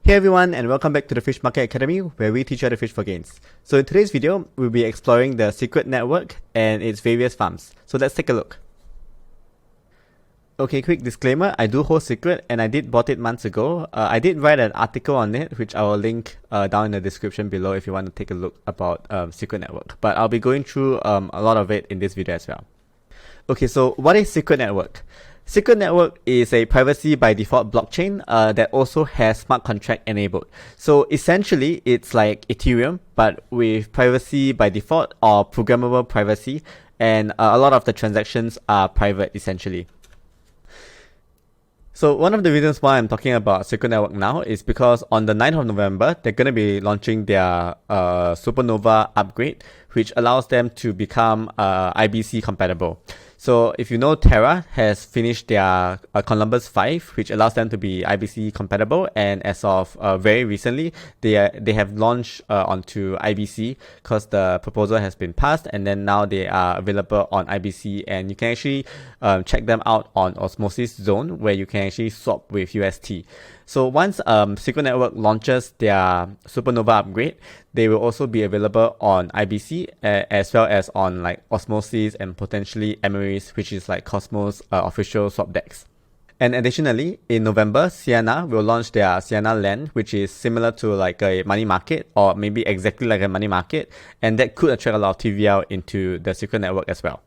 Hey everyone, and welcome back to the Fish Market Academy, where we teach you how to fish for gains. So in today's video, we'll be exploring the Secret Network and its various farms. So let's take a look. Okay, quick disclaimer, I do hold Secret and I did bought it months ago. I did write an article on it, which I will link down in the description below if you want to take a look about Secret Network. But I'll be going through a lot of it in this video as well. Okay, so what is Secret Network? Secret Network is a privacy by default blockchain that also has smart contract enabled. So essentially, it's like Ethereum, but with privacy by default or programmable privacy, and a lot of the transactions are private essentially. So one of the reasons why I'm talking about Secret Network now is because on the 9th of November, they're going to be launching their Supernova upgrade, which allows them to become IBC compatible. So if you know, Terra has finished their Columbus 5, which allows them to be IBC compatible, and as of very recently, they have launched onto IBC because the proposal has been passed, and then now they are available on IBC, and you can actually check them out on Osmosis Zone, where you can actually swap with UST. So once Secret Network launches their Supernova upgrade, they will also be available on IBC as well as on like Osmosis and potentially Emery's, which is like Cosmos official Swap DEX. And additionally, in November, Sienna will launch their Sienna Land, which is similar to like a money market or maybe exactly like a money market, and that could attract a lot of TVL into the Secret Network as well.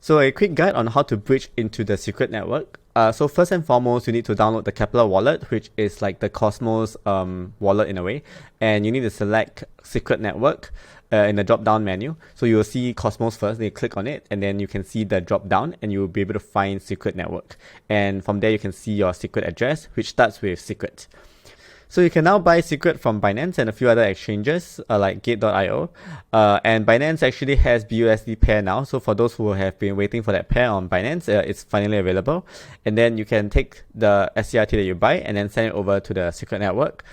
So a quick guide on how to bridge into the Secret Network. So first and foremost, you need to download the Kepler wallet, which is like the Cosmos wallet in a way. And you need to select Secret Network in the drop-down menu. So you will see Cosmos first, then you click on it, and then you can see the drop-down, and you will be able to find Secret Network. And from there, you can see your secret address, which starts with Secret. So you can now buy Secret from Binance and a few other exchanges like Gate.io. And Binance actually has BUSD pair now. So for those who have been waiting for that pair on Binance, it's finally available. And then you can take the SCRT that you buy and then send it over to the Secret Network.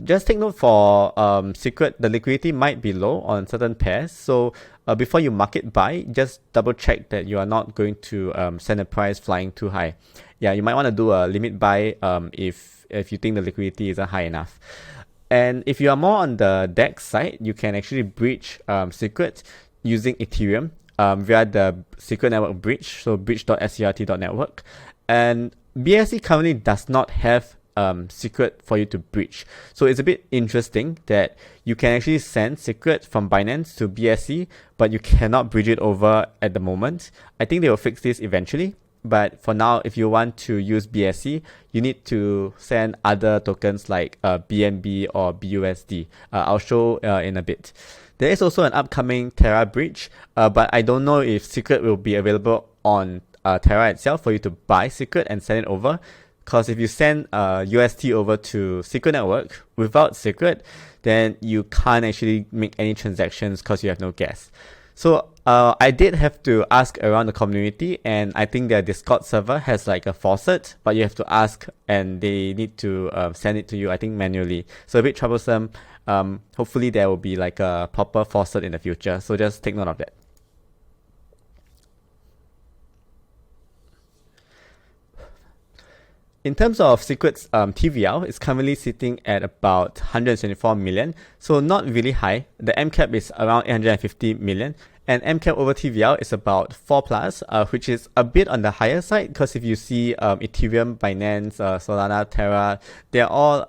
Just take note for Secret, the liquidity might be low on certain pairs. So before you market buy, just double check that you are not going to send a price flying too high. Yeah, you might want to do a limit buy if you think the liquidity isn't high enough. And if you are more on the DEX side, you can actually bridge Secret using Ethereum via the Secret Network bridge, so bridge.scrt.network. And BSC currently does not have Secret for you to bridge. So it's a bit interesting that you can actually send Secret from Binance to BSC, but you cannot bridge it over at the moment. I think they will fix this eventually. But for now, if you want to use BSC, you need to send other tokens like BNB or BUSD. I'll show in a bit. There is also an upcoming Terra bridge, but I don't know if Secret will be available on Terra itself for you to buy Secret and send it over. Because if you send UST over to Secret Network without Secret, then you can't actually make any transactions because you have no gas. So I did have to ask around the community, and I think their Discord server has like a faucet, but you have to ask and they need to send it to you, I think manually. So a bit troublesome. Hopefully there will be like a proper faucet in the future. So just take note of that. In terms of Secret's TVL, it's currently sitting at about 174 million, so not really high. The MCAP is around 850 million, and MCAP over TVL is about 4+, which is a bit on the higher side, because if you see Ethereum, Binance, Solana, Terra, they're all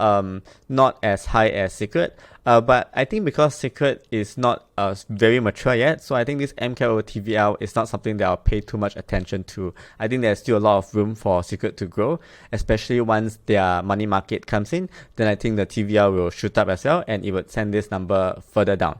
not as high as Secret. But I think because Secret is not very mature yet, so I think this MCAP over TVL is not something that I'll pay too much attention to. I think there's still a lot of room for Secret to grow, especially once their money market comes in. Then I think the TVL will shoot up as well, and it would send this number further down.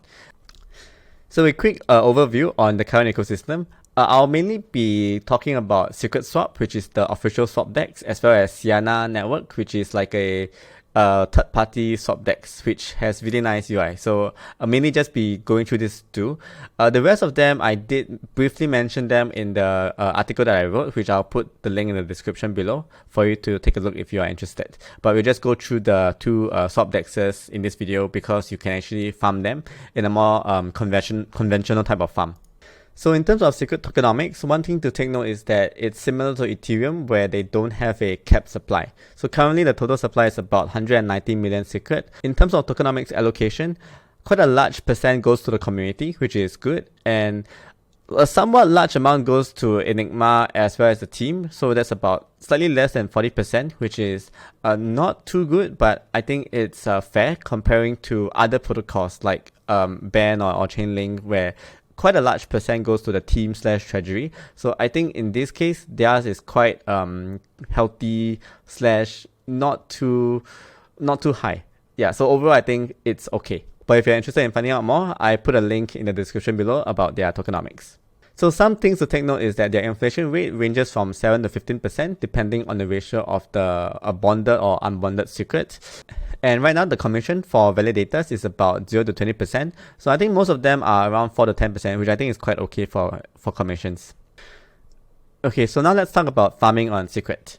So a quick overview on the current ecosystem. I'll mainly be talking about Secret Swap, which is the official Swap DEX, as well as Sienna Network, which is like a third-party Swap DEX, which has really nice UI. So I'll mainly just be going through this too. The rest of them, I did briefly mention them in the article that I wrote, which I'll put the link in the description below for you to take a look if you are interested. But we'll just go through the two Swap DEXs in this video because you can actually farm them in a more conventional type of farm. So in terms of secret tokenomics, one thing to take note is that it's similar to Ethereum where they don't have a capped supply. So currently the total supply is about 190 million secret. In terms of tokenomics allocation, quite a large percent goes to the community, which is good, and a somewhat large amount goes to Enigma as well as the team. So that's about slightly less than 40%, which is not too good, but I think it's fair comparing to other protocols like BAN or Chainlink, where quite a large percent goes to the team / treasury. So I think in this case, theirs is quite healthy / not too high. Yeah, so overall I think it's okay. But if you're interested in finding out more, I put a link in the description below about their tokenomics. So some things to take note is that their inflation rate ranges from 7 to 15% depending on the ratio of the bonded or unbonded secret. And right now the commission for validators is about 0 to 20%. So I think most of them are around 4 to 10%, which I think is quite okay for commissions. Okay, so now let's talk about farming on secret.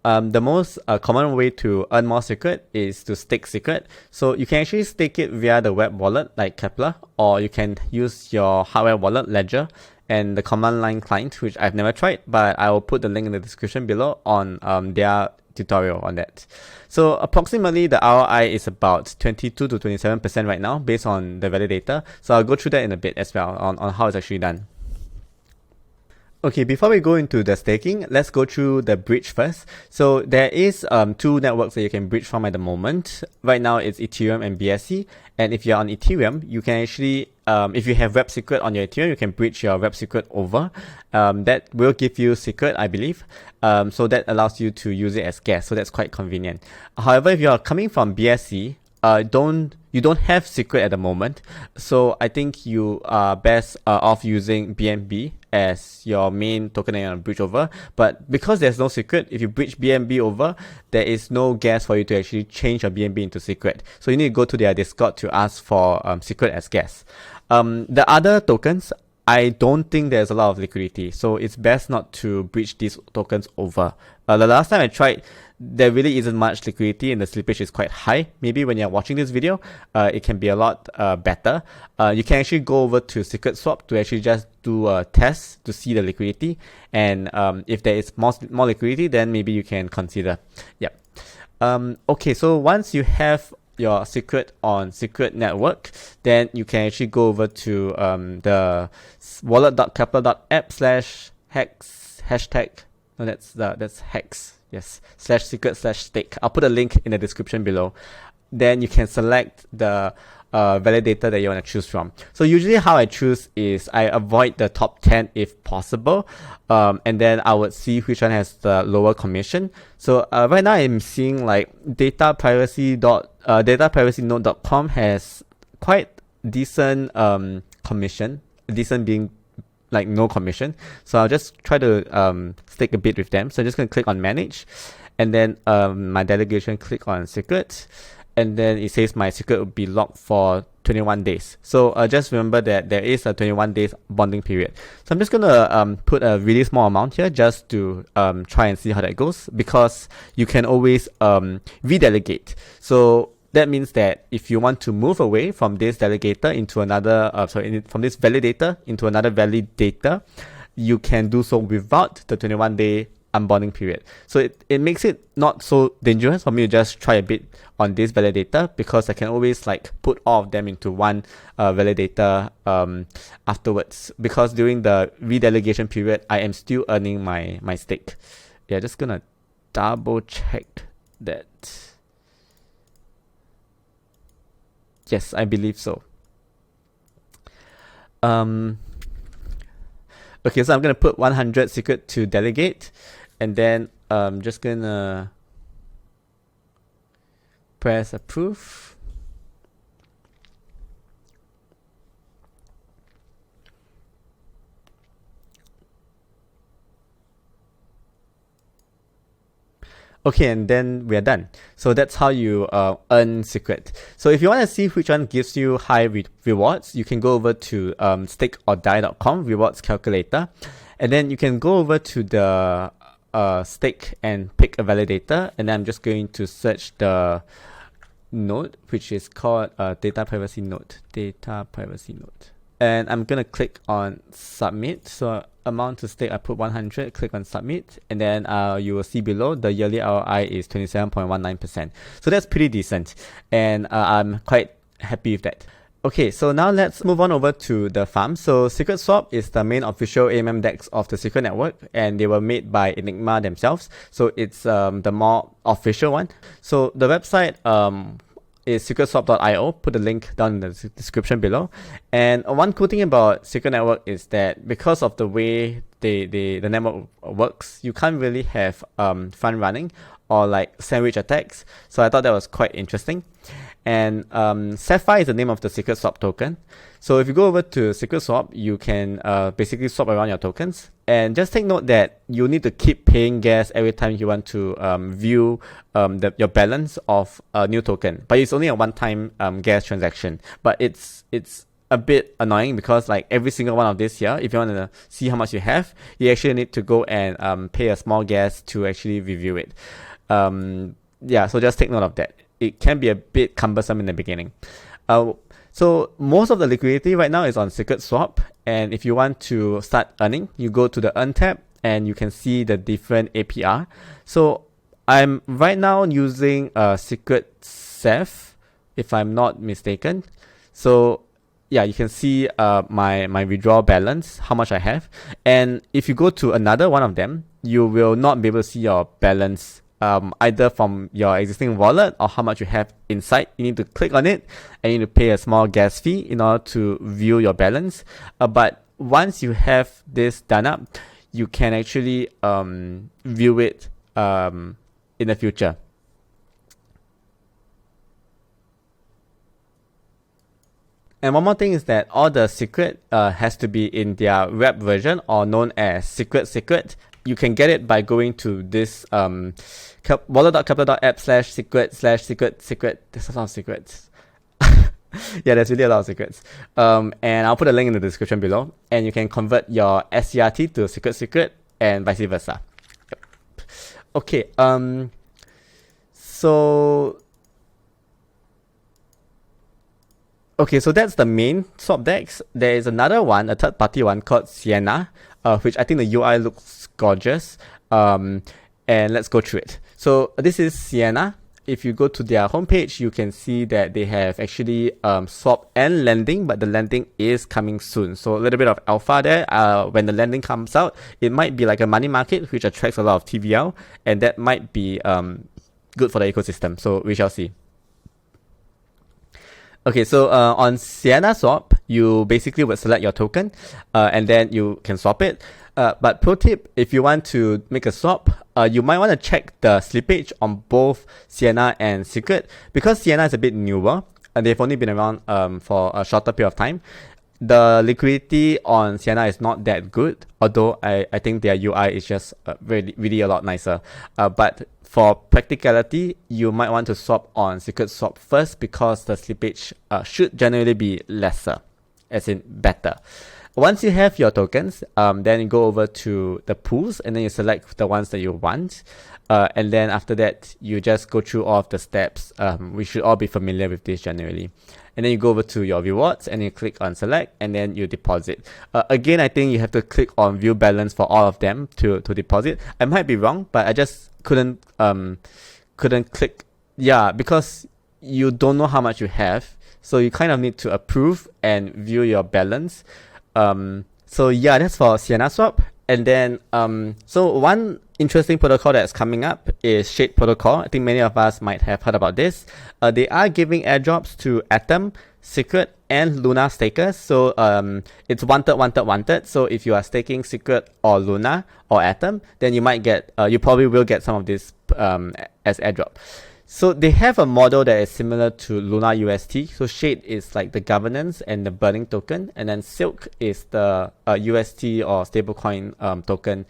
The most common way to earn more secret is to stake secret. So you can actually stake it via the web wallet like Kepler, or you can use your hardware wallet Ledger and the command line client, which I've never tried, but I will put the link in the description below on their tutorial on that. So approximately the ROI is about 22 to 27% right now based on the validator. So I'll go through that in a bit as well on how it's actually done. Okay, before we go into the staking, let's go through the bridge first. So there is two networks that you can bridge from at the moment. Right now it's Ethereum and BSC. And if you're on Ethereum, you can actually, if you have web secret on your Ethereum, you can bridge your web secret over. That will give you secret, I believe. So that allows you to use it as gas. So that's quite convenient. However, if you're coming from BSC, you don't have secret at the moment, so I think you are best off using BNB as your main token that you want to bridge over. But because there's no secret, if you bridge BNB over, there is no gas for you to actually change your BNB into secret. So you need to go to their Discord to ask for secret as gas. The other tokens, I don't think there's a lot of liquidity, so it's best not to bridge these tokens over. The last time I tried, there really isn't much liquidity and the slippage is quite high. Maybe when you're watching this video, it can be a lot better. You can actually go over to Secret Swap to actually just do a test to see the liquidity, and if there is more liquidity, then maybe you can consider. Yep. Okay, so once you have your secret on secret network, then you can actually go over to the wallet.kepler.app/hex hashtag. No, that's hex. Yes, /secret/stake. I'll put a link in the description below. Then you can select the validator that you want to choose from. So usually how I choose is I avoid the top 10 if possible, and then I would see which one has the lower commission. So right now I'm seeing like dataprivacynode.com has quite decent commission, decent being like no commission. So I'll just try to stake a bit with them. So I'm just going to click on manage, and then my delegation, click on secret, and then it says my secret will be locked for 21 days. So just remember that there is a 21 days bonding period. So I'm just going to put a really small amount here just to try and see how that goes, because you can always redelegate. So that means that if you want to move away from this delegator into another, from this validator into another validator, you can do so without the 21-day unbonding period. So it makes it not so dangerous for me to just try a bit on this validator, because I can always like put all of them into one validator afterwards, because during the redelegation period, I am still earning my stake. Yeah, just gonna double check that. Yes, I believe so. Okay, so I'm gonna put 100 secret to delegate, and then I'm just gonna press approve. Okay, and then we are done. So that's how you earn secret. So if you want to see which one gives you high rewards, you can go over to stakeordie.com rewards calculator, and then you can go over to the stake and pick a validator, and then I'm just going to search the node, which is called data privacy node. and I'm gonna click on submit. So amount to stake, I put 100, click on submit, and then you will see below the yearly ROI is 27.19%. So that's pretty decent, and I'm quite happy with that. Okay, so now let's move on over to the farm. So Secret Swap is the main official AMM Dex of the Secret Network, and they were made by Enigma themselves. So it's the more official one. So the website is secretswap.io. Put the link down in the description below. And one cool thing about Secret Network is that because of the way the network works, you can't really have fun running or like sandwich attacks. So I thought that was quite interesting. And SEFI is the name of the Secret Swap token. So if you go over to Secret Swap, you can basically swap around your tokens. And just take note that you need to keep paying gas every time you want to view your balance of a new token. But it's only a one-time gas transaction. But it's a bit annoying because like every single one of this here, if you want to see how much you have, you actually need to go and pay a small gas to actually review it. Yeah, so just take note of that. It can be a bit cumbersome in the beginning. So most of the liquidity right now is on Secret Swap, and if you want to start earning, you go to the Earn tab and you can see the different APR. So I'm right now using Secret SEF, if I'm not mistaken. So yeah, you can see my withdrawal balance, how much I have. And if you go to another one of them, you will not be able to see your balance either from your existing wallet or how much you have inside. You need to click on it and you need to pay a small gas fee in order to view your balance. But once you have this done up, you can actually view it in the future. And one more thing is that all the secret has to be in their web version, or known as secret. You can get it by going to this wallet.capital.app/secret/secret. There's a lot of secrets. Yeah, there's really a lot of secrets. And I'll put a link in the description below. And you can convert your SCRT to secret and vice versa. Yep. Okay. So that's the main swap DEX. There is another one, a third-party one called Sienna, which I think the UI looks gorgeous. And let's go through it. So this is Sienna. If you go to their homepage, you can see that they have actually swap and lending, but the lending is coming soon. So a little bit of alpha there. When the lending comes out, it might be like a money market, which attracts a lot of TVL, and that might be good for the ecosystem. So we shall see. Okay, so on Sienna Swap, you basically would select your token and then you can swap it. But pro tip, if you want to make a swap, you might want to check the slippage on both Sienna and Secret, because Sienna is a bit newer and they've only been around for a shorter period of time. The liquidity on Sienna is not that good, although I think their UI is just really a lot nicer. But for practicality, you might want to swap on Secret Swap first, because the slippage should generally be lesser, as in better. Once you have your tokens, then you go over to the pools and then you select the ones that you want. And then after that, you just go through all of the steps. We should all be familiar with this generally. And then you go over to your rewards and you click on select and then you deposit. Again, I think you have to click on view balance for all of them to deposit. I might be wrong, but I just couldn't click. Yeah, because you don't know how much you have. So you kind of need to approve and view your balance. So yeah, that's for Sienna Swap. And then, so one interesting protocol that's coming up is Shade Protocol. I think many of us might have heard about this. They are giving airdrops to Atom, Secret, and Luna stakers. So it's wanted. So if you are staking Secret or Luna or Atom, then you might get, you probably will get some of this as airdrop. So they have a model that is similar to Luna UST. So Shade is like the governance and the burning token, and then Silk is the UST or stablecoin token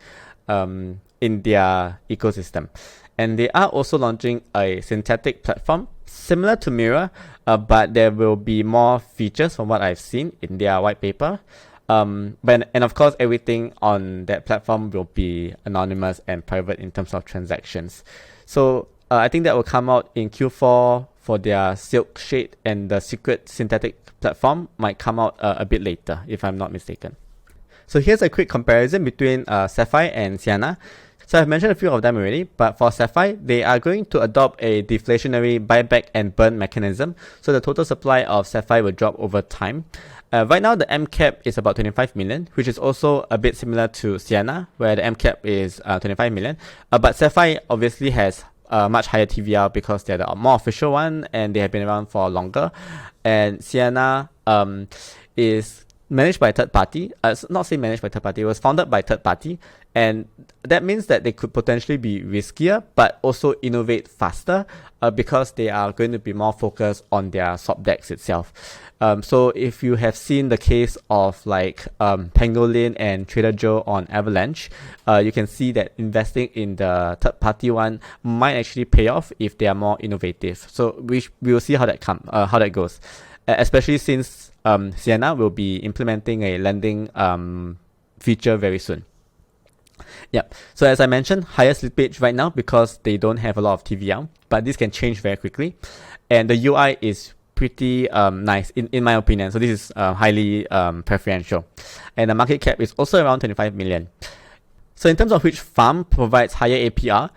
in their ecosystem. And they are also launching a synthetic platform similar to Mirror, but there will be more features from what I've seen in their white paper. And of course, everything on that platform will be anonymous and private in terms of transactions. So I think that will come out in Q4 for their Silk Shade and the Secret Synthetic platform might come out a bit later, if I'm not mistaken. So here's a quick comparison between SEFI and Sienna. So I've mentioned a few of them already, but for SEFI, they are going to adopt a deflationary buyback and burn mechanism, so the total supply of SEFI will drop over time. Right now, the M cap is about 25 million, which is also a bit similar to Sienna, where the M cap is 25 million. But SEFI obviously has a much higher TVR because they're the more official one and they have been around for longer. And Sienna is managed by third party. Not say managed by third party, it was founded by third party, and that means that they could potentially be riskier but also innovate faster because they are going to be more focused on their Swap DEX itself. So if you have seen the case of like Pangolin and Trader Joe on Avalanche, you can see that investing in the third party one might actually pay off if they are more innovative. So we will see how that goes, especially since Sienna will be implementing a lending feature very soon. Yep. So as I mentioned, higher slippage right now because they don't have a lot of TVR, but this can change very quickly. And the UI is pretty nice in my opinion. So this is highly preferential. And the market cap is also around 25 million. So in terms of which farm provides higher APR,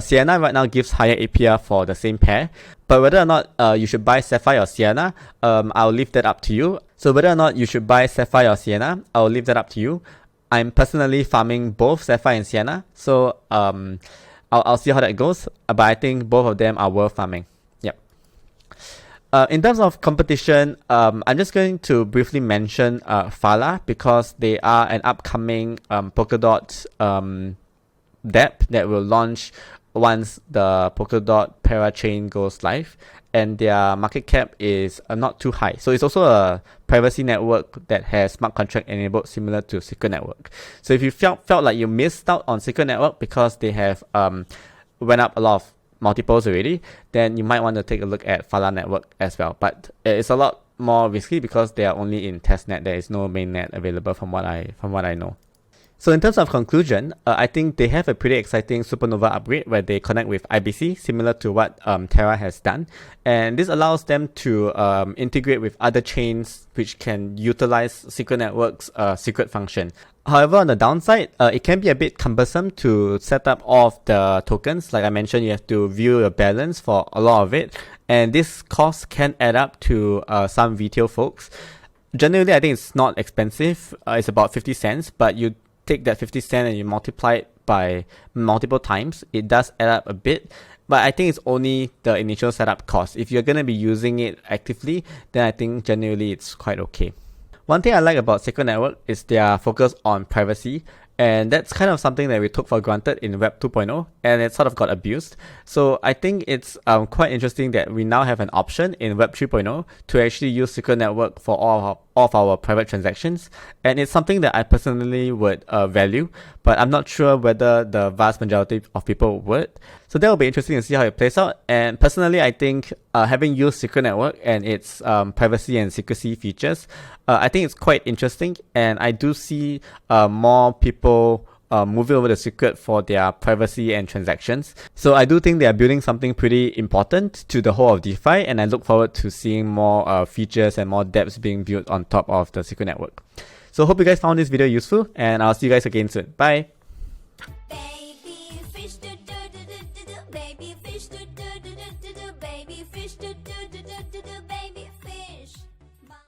Sienna right now gives higher APR for the same pair, but whether or not you should buy SEFI or Sienna, I'll leave that up to you. So whether or not you should buy SEFI or Sienna, I'll leave that up to you. I'm personally farming both SEFI and Sienna, so I'll see how that goes, but I think both of them are worth farming. Yep. In terms of competition, I'm just going to briefly mention Fala because they are an upcoming Polkadot DEP that will launch once the Polkadot parachain goes live, and their market cap is not too high. So it's also a privacy network that has smart contract enabled, similar to Secret Network. So if you felt like you missed out on Secret Network because they have went up a lot of multiples already, then you might want to take a look at Fala Network as well. But it's a lot more risky because they are only in testnet. There is no mainnet available from what I know. So in terms of conclusion, I think they have a pretty exciting Supernova upgrade where they connect with IBC, similar to what Terra has done. And this allows them to integrate with other chains which can utilize Secret Network's secret function. However, on the downside, it can be a bit cumbersome to set up all of the tokens. Like I mentioned, you have to view your balance for a lot of it. And this cost can add up to some retail folks. Generally, I think it's not expensive. It's about 50 cents, but you take that 50 cents and you multiply it by multiple times, it does add up a bit, but I think it's only the initial setup cost. If you're going to be using it actively, then I think generally it's quite okay. One thing I like about Secret Network is their focus on privacy, and that's kind of something that we took for granted in Web 2.0, and it sort of got abused. So I think it's quite interesting that we now have an option in Web 3.0 to actually use Secret Network for all of our private transactions, and it's something that I personally would value, but I'm not sure whether the vast majority of people would. So that will be interesting to see how it plays out. And personally, I think having used Secret Network and its privacy and secrecy features, I think it's quite interesting, and I do see more people moving over to Secret for their privacy and transactions. So I do think they are building something pretty important to the whole of DeFi, and I look forward to seeing more features and more dApps being built on top of the Secret Network. So hope you guys found this video useful, and I'll see you guys again soon. Bye!